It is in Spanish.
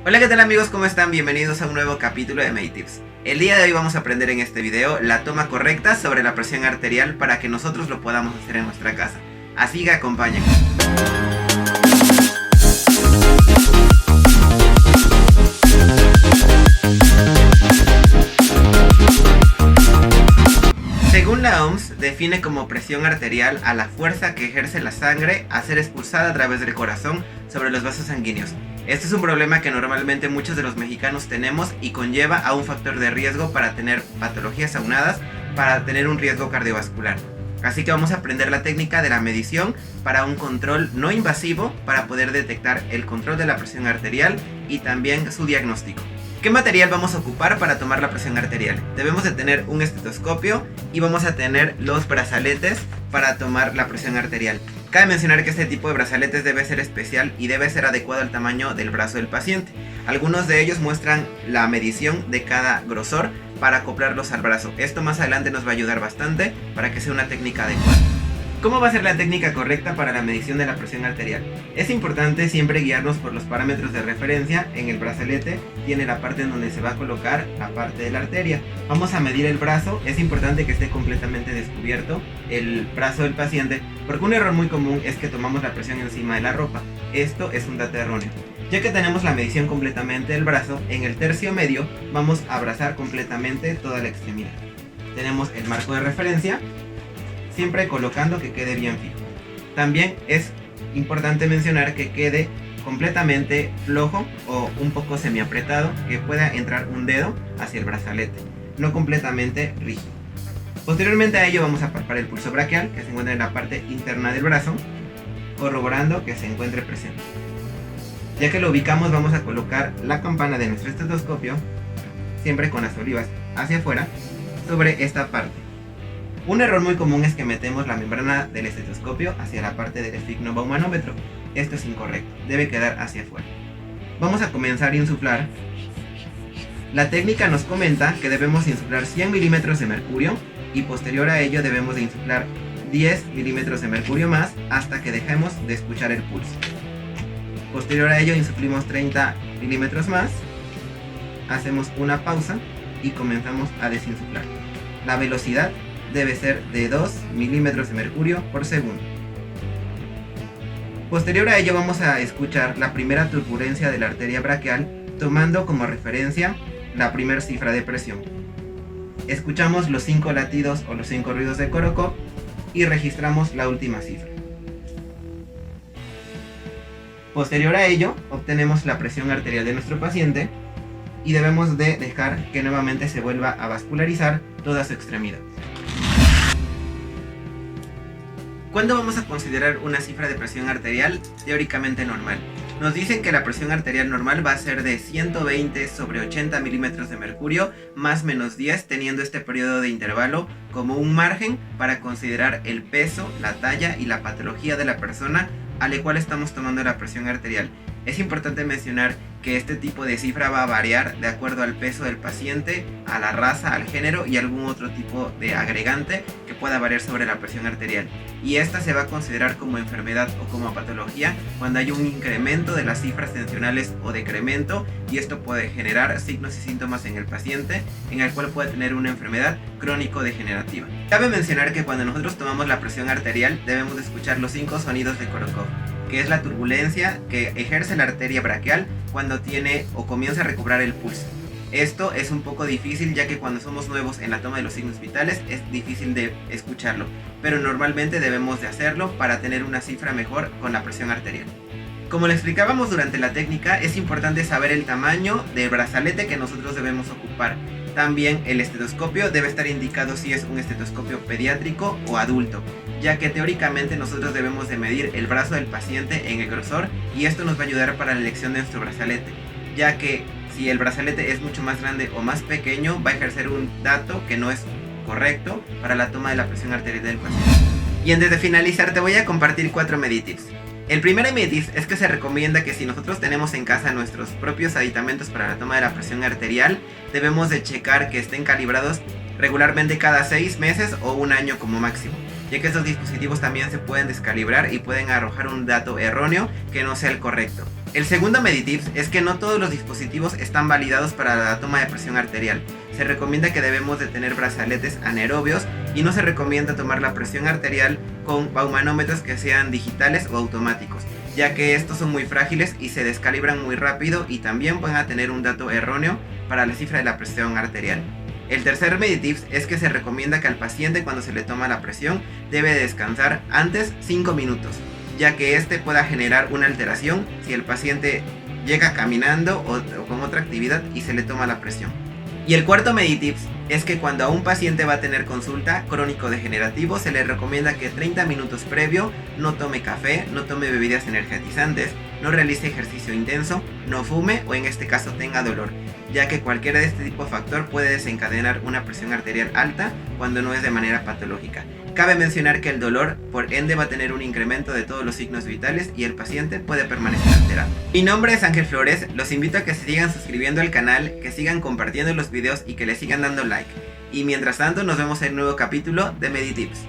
Hola, ¿qué tal amigos? ¿Cómo están? Bienvenidos a un nuevo capítulo de Meditips. El día de hoy vamos a aprender en este video la toma correcta sobre la presión arterial para que nosotros lo podamos hacer en nuestra casa. Así que acompáñenme. Según la OMS, define como presión arterial a la fuerza que ejerce la sangre a ser expulsada a través del corazón sobre los vasos sanguíneos. Este es un problema que normalmente muchos de los mexicanos tenemos y conlleva a un factor de riesgo para tener patologías aunadas, para tener un riesgo cardiovascular. Así que vamos a aprender la técnica de la medición para un control no invasivo para poder detectar el control de la presión arterial y también su diagnóstico. ¿Qué material vamos a ocupar para tomar la presión arterial? Debemos de tener un estetoscopio y vamos a tener los brazaletes para tomar la presión arterial. Cabe mencionar que este tipo de brazaletes debe ser especial y debe ser adecuado al tamaño del brazo del paciente. Algunos de ellos muestran la medición de cada grosor para acoplarlos al brazo. Esto más adelante nos va a ayudar bastante para que sea una técnica adecuada. ¿Cómo va a ser la técnica correcta para la medición de la presión arterial? Es importante siempre guiarnos por los parámetros de referencia. En el brazalete tiene la parte en donde se va a colocar la parte de la arteria. Vamos a medir el brazo. Es importante que esté completamente descubierto el brazo del paciente, porque un error muy común es que tomamos la presión encima de la ropa. Esto es un dato erróneo. Ya que tenemos la medición completamente del brazo, en el tercio medio vamos a abrazar completamente toda la extremidad. Tenemos el marco de referencia, siempre colocando que quede bien fijo. También es importante mencionar que quede completamente flojo o un poco semiapretado, que pueda entrar un dedo hacia el brazalete, no completamente rígido. Posteriormente a ello vamos a palpar el pulso braquial, que se encuentra en la parte interna del brazo, corroborando que se encuentre presente. Ya que lo ubicamos, vamos a colocar la campana de nuestro estetoscopio, siempre con las olivas hacia afuera, sobre esta parte. Un error muy común es que metemos la membrana del estetoscopio hacia la parte del esfigmobaumanómetro. Esto es incorrecto, debe quedar hacia afuera. Vamos a comenzar a insuflar. La técnica nos comenta que debemos insuflar 100 milímetros de mercurio y posterior a ello debemos de insuflar 10 milímetros de mercurio más hasta que dejemos de escuchar el pulso. Posterior a ello insuflimos 30 milímetros más, hacemos una pausa y comenzamos a desinsuflar. La velocidad debe ser de 2 milímetros de mercurio por segundo. Posterior a ello vamos a escuchar la primera turbulencia de la arteria braquial, tomando como referencia la primera cifra de presión. Escuchamos los 5 latidos o los 5 ruidos de Korokov y registramos la última cifra. Posterior a ello obtenemos la presión arterial de nuestro paciente y debemos de dejar que nuevamente se vuelva a vascularizar toda su extremidad. ¿Cuándo vamos a considerar una cifra de presión arterial teóricamente normal? Nos dicen que la presión arterial normal va a ser de 120 sobre 80 milímetros de mercurio más menos 10, teniendo este periodo de intervalo como un margen para considerar el peso, la talla y la patología de la persona a la cual estamos tomando la presión arterial. Es importante mencionar que este tipo de cifra va a variar de acuerdo al peso del paciente, a la raza, al género y algún otro tipo de agregante que pueda variar sobre la presión arterial. Y esta se va a considerar como enfermedad o como patología cuando hay un incremento de las cifras tensionales o decremento, y esto puede generar signos y síntomas en el paciente, en el cual puede tener una enfermedad crónico-degenerativa. Cabe mencionar que cuando nosotros tomamos la presión arterial debemos de escuchar los 5 sonidos de Korokov, que es la turbulencia que ejerce la arteria braquial cuando tiene o comienza a recobrar el pulso. Esto es un poco difícil, ya que cuando somos nuevos en la toma de los signos vitales es difícil de escucharlo, pero normalmente debemos de hacerlo para tener una cifra mejor con la presión arterial. Como le explicábamos durante la técnica, es importante saber el tamaño del brazalete que nosotros debemos ocupar. También el estetoscopio debe estar indicado si es un estetoscopio pediátrico o adulto, ya que teóricamente nosotros debemos de medir el brazo del paciente en el grosor, y esto nos va a ayudar para la elección de nuestro brazalete, ya que si el brazalete es mucho más grande o más pequeño va a ejercer un dato que no es correcto para la toma de la presión arterial del paciente. Y antes de finalizar te voy a compartir 4 meditips. El primer meditip es que se recomienda que si nosotros tenemos en casa nuestros propios aditamentos para la toma de la presión arterial, debemos de checar que estén calibrados regularmente cada 6 meses o un año como máximo, ya que estos dispositivos también se pueden descalibrar y pueden arrojar un dato erróneo que no sea el correcto. El segundo Meditips es que no todos los dispositivos están validados para la toma de presión arterial. Se recomienda que debemos de tener brazaletes anaerobios y no se recomienda tomar la presión arterial con baumanómetros que sean digitales o automáticos, ya que estos son muy frágiles y se descalibran muy rápido y también van a tener un dato erróneo para la cifra de la presión arterial. El tercer Meditips es que se recomienda que al paciente, cuando se le toma la presión, debe descansar antes 5 minutos, ya que este pueda generar una alteración si el paciente llega caminando o con otra actividad y se le toma la presión. Y el cuarto Meditips es que cuando a un paciente va a tener consulta crónico-degenerativo, se le recomienda que 30 minutos previo no tome café, no tome bebidas energetizantes, no realice ejercicio intenso, no fume o en este caso tenga dolor, ya que cualquiera de este tipo de factor puede desencadenar una presión arterial alta cuando no es de manera patológica. Cabe mencionar que el dolor por ende va a tener un incremento de todos los signos vitales y el paciente puede permanecer alterado. Mi nombre es Ángel Flores, los invito a que se sigan suscribiendo al canal, que sigan compartiendo los videos y que le sigan dando like. Y mientras tanto nos vemos en un nuevo capítulo de Meditips.